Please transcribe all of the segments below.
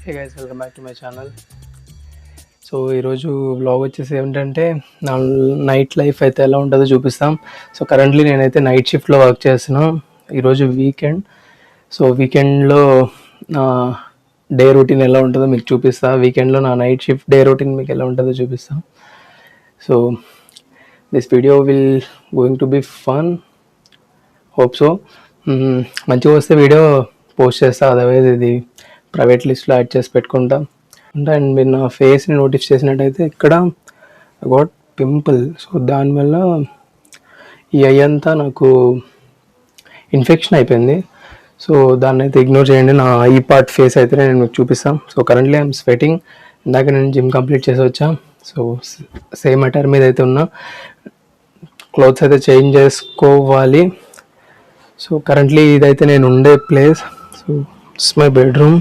Hey guys, welcome back to my channel. So ఈరోజు vlog వచ్చేసి ఏమిటంటే నా నైట్ లైఫ్ అయితే ఎలా ఉంటుందో చూపిస్తాం. సో కరెంట్లీ నేనైతే నైట్ షిఫ్ట్లో వర్క్ చేస్తున్నాను. ఈరోజు వీకెండ్. సో వీకెండ్లో నా డే రొటీన్ ఎలా ఉంటుందో మీకు చూపిస్తా. వీకెండ్లో నా నైట్ షిఫ్ట్ డే రొటీన్ మీకు ఎలా ఉంటుందో చూపిస్తాం. So this video will going to be fun. Hope so. మంచిగా వస్తే వీడియో పోస్ట్ చేస్తా, అదర్వైజ్ ఇది ప్రైవేట్ లిస్ట్లో యాడ్ చేసి పెట్టుకుంటాం. అండ్ మీరు నా ఫేస్ని నోటీస్ చేసినట్టయితే ఇక్కడ గాట్ పింపుల్. సో దానివల్ల ఈ ఐ అంతా నాకు ఇన్ఫెక్షన్ అయిపోయింది. సో దాన్ని అయితే ఇగ్నోర్ చేయండి. నా ఈ పార్ట్ ఫేస్ అయితే నేను మీకు చూపిస్తాను. So currently I'm sweating. ఇందాక నేను జిమ్ కంప్లీట్ చేసి వచ్చా. సో సేమ్ అటైర్ మీద అయితే ఉన్నా. క్లోత్స్ అయితే చేంజ్ చేసుకోవాలి. సో కరెంట్లీ ఇదైతే నేను ఉండే place. So it's my bedroom.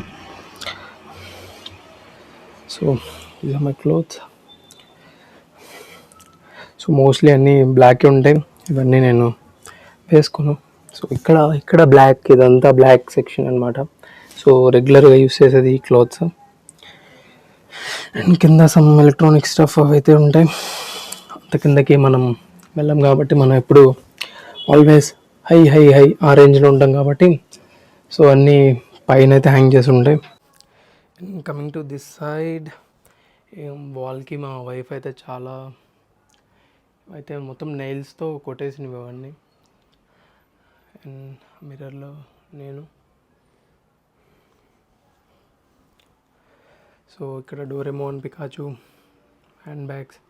So these are my clothes. So mostly అన్నీ బ్లాక్ ఉంటాయి, ఇవన్నీ నేను వేసుకోను. సో ఇక్కడ బ్లాక్, ఇదంతా బ్లాక్ సెక్షన్ అనమాట. సో రెగ్యులర్గా యూస్ చేసేది ఈ క్లాత్స్. అండ్ కింద సమ్ ఎలక్ట్రానిక్ స్టఫ్ అవైతే ఉంటాయి. అంత కిందకి మనం వెళ్ళాం కాబట్టి మనం ఎప్పుడు ఆల్వేస్ హై ఆ రేంజ్లో ఉంటాం కాబట్టి సో అన్నీ పైన అయితే హ్యాంగ్ చేసి ఉంటాయి. కమింగ్ టు దిస్ సైడ్, వాల్కి మా వైఫ్ అయితే చాలా అయితే మొత్తం నెయిల్స్తో కొట్టేసినవి అవన్నీ. అండ్ మిర్రర్లో నేను. సో ఇక్కడ డోరేమోన్, పికాచు హ్యాండ్ బ్యాగ్స్,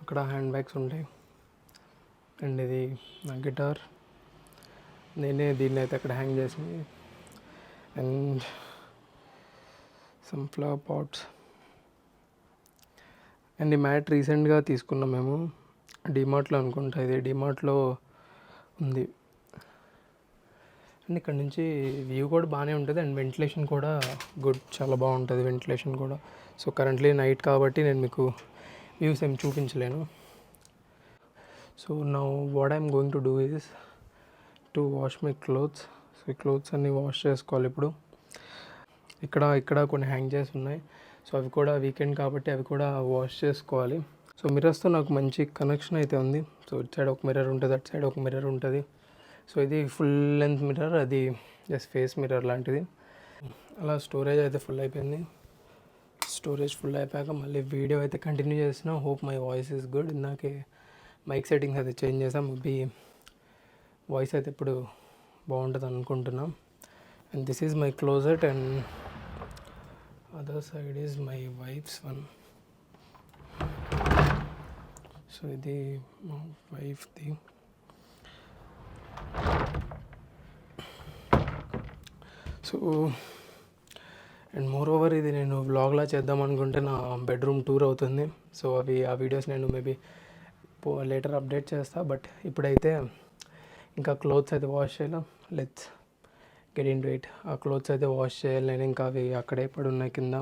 అక్కడ హ్యాండ్ బ్యాగ్స్ ఉంటాయి. అండ్ ఇది నా గిటార్, నేనే దీన్ని అయితే అక్కడ హ్యాంగ్ చేసింది. And some flower pots. And ఈ మ్యాట్ రీసెంట్గా తీసుకున్నాం మేము డిమార్ట్లో అనుకుంటా. ఇది డిమార్ట్లో ఉంది. అండ్ ఇక్కడ నుంచి వ్యూ కూడా బాగానే ఉంటుంది. అండ్ వెంటిలేషన్ కూడా గుడ్, చాలా బాగుంటుంది వెంటిలేషన్ కూడా. సో కరెంట్లీ నైట్ కాబట్టి నేను మీకు వ్యూస్ ఏం చూపించలేను. So now what I'm going to do is to wash my clothes. So ఈ క్లోత్స్ అన్నీ వాష్ చేసుకోవాలి ఇప్పుడు. ఇక్కడ కొన్ని హ్యాంగ్ చేసి ఉన్నాయి. సో అవి కూడా వీకెండ్ కాబట్టి అవి కూడా వాష్ చేసుకోవాలి. సో మిర్రర్స్తో నాకు మంచి కనెక్షన్ అయితే ఉంది. సో ఇటు సైడ్ ఒక మిర్రర్ ఉంటుంది, అటు సైడ్ ఒక మిర్రర్ ఉంటుంది. సో ఇది ఫుల్ లెంత్ మిర్రర్, అది జస్ట్ ఫేస్ మిర్రర్ లాంటిది. అలా స్టోరేజ్ అయితే ఫుల్ అయిపోయింది. స్టోరేజ్ ఫుల్ అయిపోయాక మళ్ళీ వీడియో అయితే కంటిన్యూ చేసిన. Hope my voice is good. ఇందాకే మైక్ సెట్టింగ్స్ అయితే చేంజ్ చేసాం. మేబీ వాయిస్ అయితే ఇప్పుడు బాగుంటుంది అనుకుంటున్నాం. And this is my closet and other side is my wife's one. So ఇది మా వైఫ్ది. సో అండ్ మోర్ ఓవర్ ఇది నేను వ్లాగ్లా చేద్దాం అనుకుంటే నా బెడ్రూమ్ టూర్ అవుతుంది. సో ఆ వీడియోస్ నేను మేబీ లేటర్ అప్డేట్ చేస్తా. బట్ ఇప్పుడైతే ఇంకా క్లోత్స్ అయితే వాష్ చేయాలి. Let's get in to it. ఆ క్లోత్స్ అయితే వాష్ చేయాలి నేను. ఇంకా అవి అక్కడే పడి ఉన్నాయి కింద.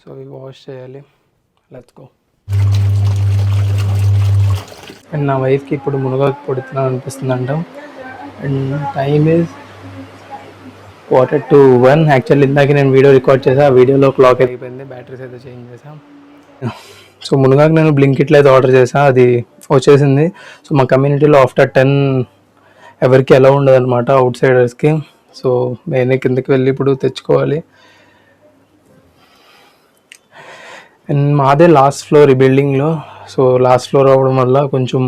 సో అవి వాష్ చేయాలి. Let's go. అండ్ నా వైఫ్కి ఇప్పుడు మునగాకు పొడుతున్నా అనిపిస్తుంది అంట. And time is 1:45. యాక్చువల్లీ ఇందాక నేను వీడియో రికార్డ్ చేసా. ఆ వీడియోలో క్లాక్ అయిపోయింది. బ్యాటరీస్ అయితే చేంజ్ చేసాం. సో మునగాకు నేను బ్లింకిట్లో అయితే ఆర్డర్ చేసా, అది వచ్చేసింది. సో మా కమ్యూనిటీలో ఆఫ్టర్ 10 ఎవరికి ఎలా ఉండదు అనమాట, అవుట్ సైడర్స్కి. సో నేనే కిందకి వెళ్ళి ఇప్పుడు తెచ్చుకోవాలి. అండ్ మాదే లాస్ట్ ఫ్లోర్ ఈ బిల్డింగ్లో. సో లాస్ట్ ఫ్లోర్ అవ్వడం వల్ల కొంచెం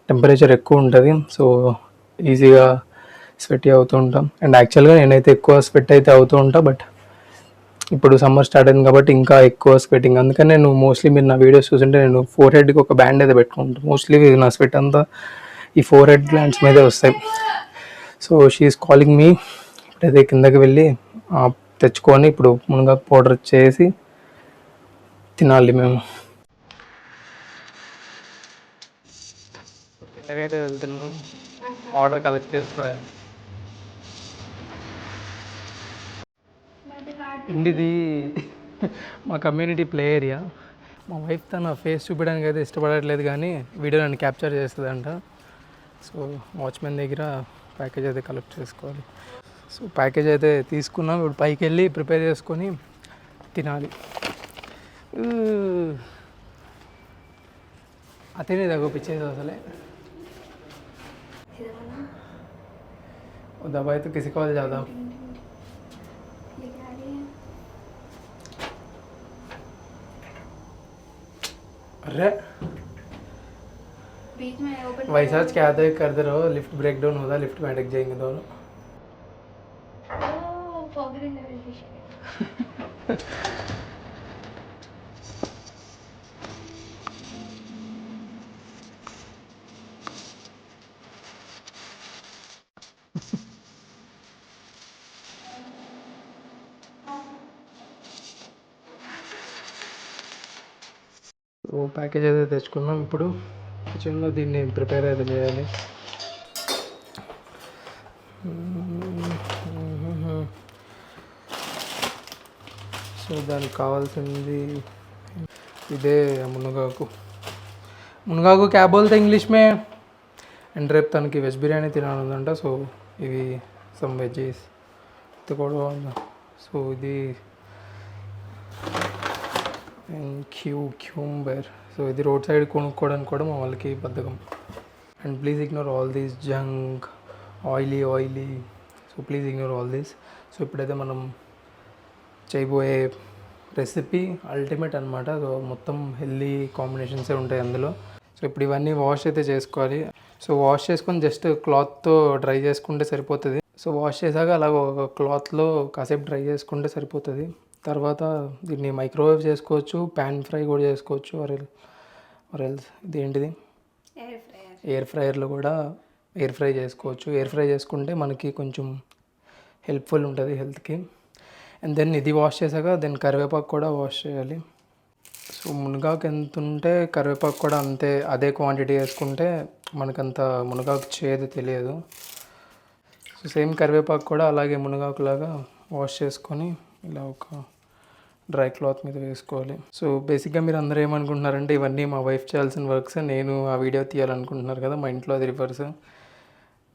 టెంపరేచర్ ఎక్కువ ఉంటుంది. సో ఈజీగా స్వెట్ అవుతూ ఉంటాం. అండ్ యాక్చువల్గా నేనైతే ఎక్కువ స్వెట్ అయితే అవుతూ ఉంటా. బట్ ఇప్పుడు సమ్మర్ స్టార్ట్ అయింది కాబట్టి ఇంకా ఎక్కువ స్వెటింగ్. అందుకని నేను మోస్ట్లీ మీరు నా వీడియోస్ చూస్తుంటే నేను ఫోర్ హెడ్కి ఒక బ్యాండ్ అయితే పెట్టుకుంటాను. మోస్ట్లీ నా స్వెట్ అంతా ఈ ఫోర్ హెడ్ గ్లాండ్స్ మీదే వస్తాయి. So she's calling me. ఇప్పుడైతే కిందకి వెళ్ళి తెచ్చుకొని ఇప్పుడు మునగాకు పౌడర్ చేసి తినాలి మేము. కిందకైతే వెళ్తున్నాం, ఆర్డర్ కలెక్ట్ చేసుకోవాలి. ఇది మా కమ్యూనిటీ ప్లే ఏరియా. మా వైఫ్ తన ఫేస్ చూపించడానికి అయితే ఇష్టపడట్లేదు, కానీ వీడియో నన్ను క్యాప్చర్ చేస్తుందంట. సో వాచ్మెన్ దగ్గర ప్యాకేజ్ అయితే కలెక్ట్ చేసుకోవాలి. సో ప్యాకేజ్ అయితే తీసుకున్నాం, ఇప్పుడు పైకి వెళ్ళి ప్రిపేర్ చేసుకొని తినాలి. అతనే దగ్గర పిచ్చేది అసలే दवाई तो किसी को ज़्यादा अरे बीच में ओपन वैसा क्या आता है करते रहो, लिफ्ट ब्रेक डाउन होता है, लिफ्ट में अटक जाएंगे दोनों. ఓ ప్యాకేజ్ అయితే తెచ్చుకున్నాం, ఇప్పుడు కిచెన్లో దీన్ని ప్రిపేర్ అయితే చేయాలి. సో దానికి కావాల్సింది ఇదే మునగాకు క్యా బోల్తే ఇంగ్లీష్ మే. అండ్ రేపు తనకి వెజ్ బిర్యానీ తినాలంట, సో ఇవి సమ్ వెజ్జీస్ కూడా. సో ఇది క్యూంబర్. సో ఇది రోడ్ సైడ్ కొనుక్కోవడానికి కూడా మా వాళ్ళకి బద్ధకం. And please ignore all these junk oily. So please ignore all these. So ఇప్పుడైతే మనం చేయబోయే రెసిపీ అల్టిమేట్ అనమాట. సో మొత్తం హెల్దీ కాంబినేషన్సే ఉంటాయి అందులో. సో ఇప్పుడు ఇవన్నీ వాష్ అయితే చేసుకోవాలి. సో వాష్ చేసుకొని జస్ట్ క్లాత్తో డ్రై చేసుకుంటే సరిపోతుంది. సో వాష్ చేశాక అలాగ ఒక క్లాత్లో కాసేపు డ్రై చేసుకుంటే సరిపోతుంది. తర్వాత దీన్ని మైక్రోవేవ్ చేసుకోవచ్చు, ప్యాన్ ఫ్రై కూడా చేసుకోవచ్చు, ఆరెల్స్ ఇదేంటిది ఎయిర్ ఫ్రైయర్లో కూడా ఎయిర్ ఫ్రై చేసుకోవచ్చు. ఎయిర్ ఫ్రై చేసుకుంటే మనకి కొంచెం హెల్ప్ఫుల్ ఉంటుంది హెల్త్కి. అండ్ దెన్ ఇది వాష్ చేశాక దెన్ కరివేపాకు కూడా వాష్ చేయాలి. సో మునగాకు ఎంత ఉంటే కరివేపాకు కూడా అంతే, అదే క్వాంటిటీ వేసుకుంటే మనకంత మునగాకు చేదు తెలియదు. సో సేమ్ కరివేపాకు కూడా అలాగే మునగాకులాగా వాష్ చేసుకొని ఇలా ఒక డ్రై క్లాత్ మీద వేసుకోవాలి. సో బేసిక్గా మీరు అందరూ ఏమనుకుంటున్నారంటే ఇవన్నీ మా వైఫ్ చేయాల్సిన వర్క్స్, నేను ఆ వీడియో తీయాలనుకుంటున్నారు కదా. మా ఇంట్లో అది రివర్స్.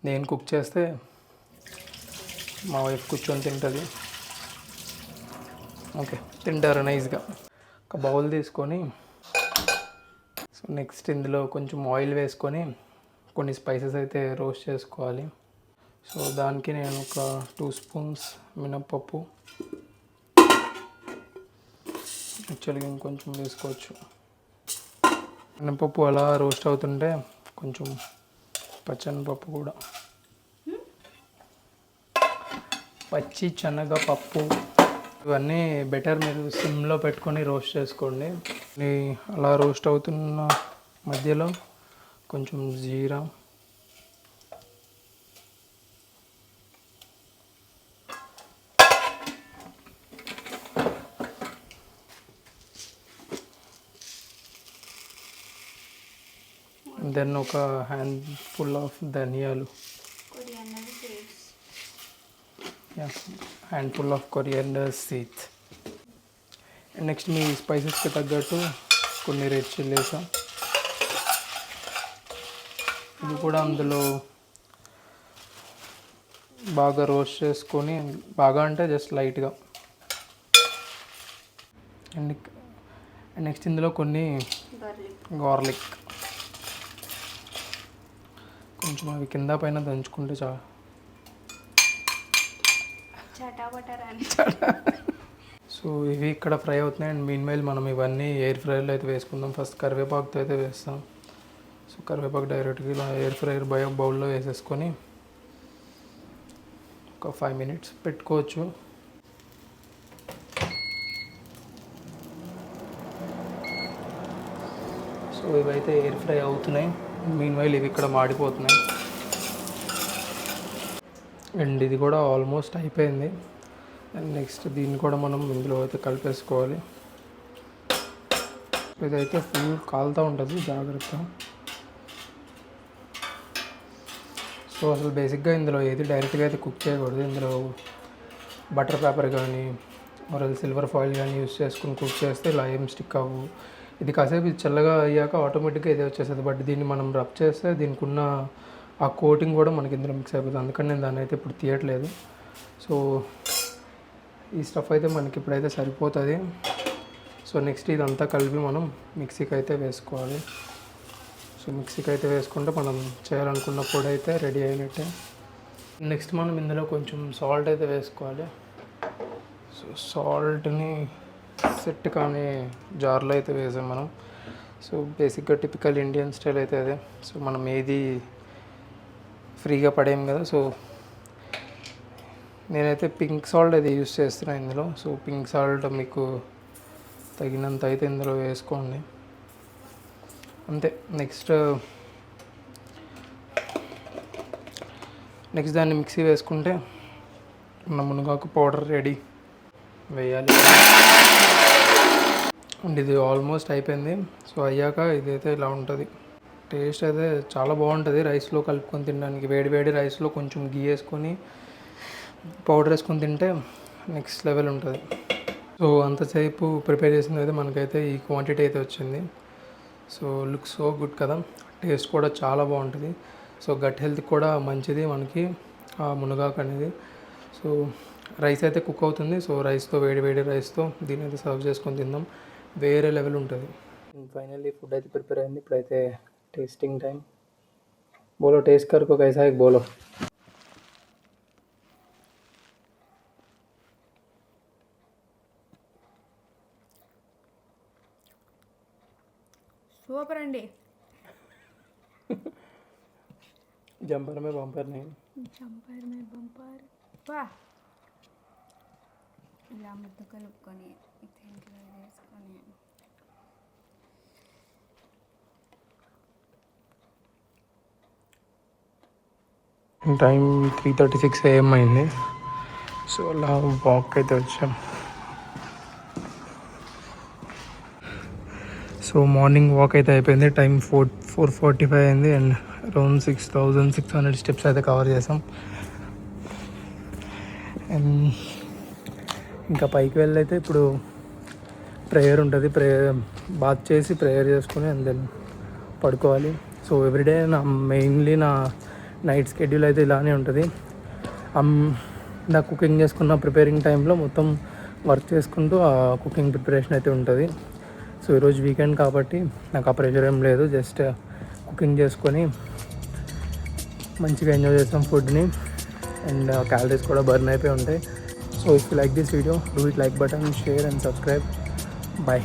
నేను కుక్ చేస్తే మా వైఫ్ కూర్చొని తింటుంది. ఓకే, తింటారు నైస్గా. ఒక బౌల్ తీసుకొని సో నెక్స్ట్ ఇందులో కొంచెం ఆయిల్ వేసుకొని కొన్ని స్పైసెస్ అయితే రోస్ట్ చేసుకోవాలి. సో దానికి నేను ఒక 2 స్పూన్స్ మినప్పప్పు, యాక్చువల్గా ఇంకొంచెం వేసుకోవచ్చు. మినపప్పు అలా రోస్ట్ అవుతుంటే కొంచెం పచ్చెనపప్పు కూడా, పచ్చి శనగపప్పు, ఇవన్నీ బెటర్ మీరు సిమ్లో పెట్టుకొని రోస్ట్ చేసుకోండి. అలా రోస్ట్ అవుతున్న మధ్యలో కొంచెం జీరా, దెన్ ఒక హ్యాండ్ఫుల్ ఆఫ్ ధనియాలు, handful of coriander seeds. Next మీ స్పైసెస్కి తగ్గట్టు కొన్ని రెడ్ చిల్లీస్, ఇది కూడా అందులో బాగా రోస్ట్ చేసుకొని, బాగా అంటే జస్ట్ లైట్గా. అండ్ నెక్స్ట్ ఇందులో కొన్ని గార్లిక్, కొంచెం అవి కింద పైన దంచుకుంటే చాలు. సో ఇవి ఇక్కడ ఫ్రై అవుతున్నాయి. అండ్ మీన్ వైల్ మనం ఇవన్నీ ఎయిర్ ఫ్రైయర్లో అయితే వేసుకుందాం. ఫస్ట్ కరివేపాకుతో అయితే వేస్తాం. సో కరివేపాకు డైరెక్ట్గా ఇలా ఎయిర్ ఫ్రైయర్ బౌల్లో వేసేసుకొని ఒక 5 మినిట్స్ పెట్టుకోవచ్చు. సో ఇవైతే ఎయిర్ ఫ్రై అవుతున్నాయి. మీన్ వైల్ ఇవి ఇక్కడ మాడిపోతున్నాయి. అండ్ ఇది కూడా ఆల్మోస్ట్ అయిపోయింది. అండ్ నెక్స్ట్ దీన్ని కూడా మనం ఇందులో అయితే కలిపేసుకోవాలి. ఇదైతే ఫుల్ కాలుతూ ఉంటుంది, జాగ్రత్త. సో అసలు బేసిక్గా ఇందులో ఏది డైరెక్ట్గా అయితే కుక్ చేయకూడదు. ఇందులో బటర్ పేపర్ కానీ మరి సిల్వర్ ఫాయిల్ కానీ యూస్ చేసుకుని కుక్ చేస్తే ఇలా ఏం స్టిక్ అవ్వు. ఇది కాసేపు ఇది చల్లగా అయ్యాక ఆటోమేటిక్గా ఇదే వచ్చేస్తుంది. బట్ దీన్ని మనం రబ్ చేస్తే దీనికి ఉన్న ఆ కోటింగ్ కూడా మనకి ఇందులో మిక్స్ అయిపోతుంది. అందుకని నేను దాన్ని అయితే ఇప్పుడు తీయట్లేదు. సో ఈ స్టఫ్ అయితే మనకి ఇప్పుడైతే సరిపోతుంది. సో నెక్స్ట్ ఇదంతా కలిపి మనం మిక్సీకి అయితే వేసుకోవాలి. సో మిక్సీకి అయితే వేసుకుంటే మనం చేయాలనుకున్న పొడి అయితే రెడీ అయినట్టే. నెక్స్ట్ మనం ఇందులో కొంచెం సాల్ట్ అయితే వేసుకోవాలి. సో సాల్ట్ని సెట్ కానీ జార్లో అయితే వేసాం మనం. సో బేసిక్గా టిపికల్ ఇండియన్ స్టైల్ అయితే అదే. సో మనం ఏది ఫ్రీగా పడేయం కదా. సో నేనైతే పింక్ సాల్ట్ అయితే యూస్ చేస్తున్నాను ఇందులో. సో పింక్ సాల్ట్ మీకు తగినంత అయితే ఇందులో వేసుకోండి అంతే. నెక్స్ట్ దాన్ని మిక్సీ వేసుకుంటే మన మునగాకు పౌడర్ రెడీ వేయాలి. అండ్ ఇది ఆల్మోస్ట్ అయిపోయింది. సో అయ్యాక ఇదైతే ఇలా ఉంటుంది. టేస్ట్ అయితే చాలా బాగుంటుంది. రైస్లో కలుపుకొని తినడానికి వేడి రైస్లో కొంచెం గీ వేసుకొని పౌడర్ వేసుకొని తింటే నెక్స్ట్ లెవెల్ ఉంటుంది. సో అంతసేపు ప్రిపేర్ చేసింది అయితే మనకైతే ఈ క్వాంటిటీ అయితే వచ్చింది. సో లుక్ సో గుడ్ కదా. టేస్ట్ కూడా చాలా బాగుంటుంది. సో గట్ హెల్త్ కూడా మంచిది మనకి ఆ మునగాకు అనేది. సో రైస్ అయితే కుక్ అవుతుంది. సో రైస్తో వేడి రైస్తో దీని అయితే సర్వ్ చేసుకొని తిందాం. వేరే లెవెల్ ఉంటుంది. ఫైనల్లీ ఫుడ్ అయితే ప్రిపేర్ అయింది. ఇప్పుడైతే టేస్టింగ్ టైం. బోలో టేస్ట్ కర్కో కైసా है బోలో. సూపర్ అండి. జంపర్ మే బంపర్ नहीं. జంపర్ మే బంపర్. వా ఇలా ముద్ద కలుపుకొని దీంట్లో వేసుకొని టైం 3:36 AM అయింది. సో అలా వాక్ అయితే వచ్చాం. సో మార్నింగ్ వాక్ అయితే అయిపోయింది. టైం 4:45 అయింది. అండ్ అరౌండ్ 6,600 స్టెప్స్ అయితే కవర్ చేసాం. అండ్ ఇంకా పైకి వెళ్ళైతే ఇప్పుడు ప్రేయర్ ఉంటుంది. బాత్ చేసి ప్రేయర్ చేసుకొని అండ్ దెన్ పడుకోవాలి. సో ఎవ్రీడే మెయిన్లీ నా నైట్ స్కెడ్యూల్ అయితే ఇలానే ఉంటుంది. నా కుకింగ్ చేసుకున్న ప్రిపేరింగ్ టైంలో మొత్తం వర్క్ చేసుకుంటూ ఆ కుకింగ్ ప్రిపరేషన్ అయితే ఉంటుంది. సో ఈరోజు వీకెండ్ కాబట్టి నాకు ఆ ప్రెషర్ ఏం లేదు. జస్ట్ కుకింగ్ చేసుకొని మంచిగా ఎంజాయ్ చేస్తాం ఫుడ్ని. అండ్ క్యాలరీస్ కూడా బర్న్ అయిపోయి ఉంటాయి. So if you like this video, do it like button, share and subscribe. Bye.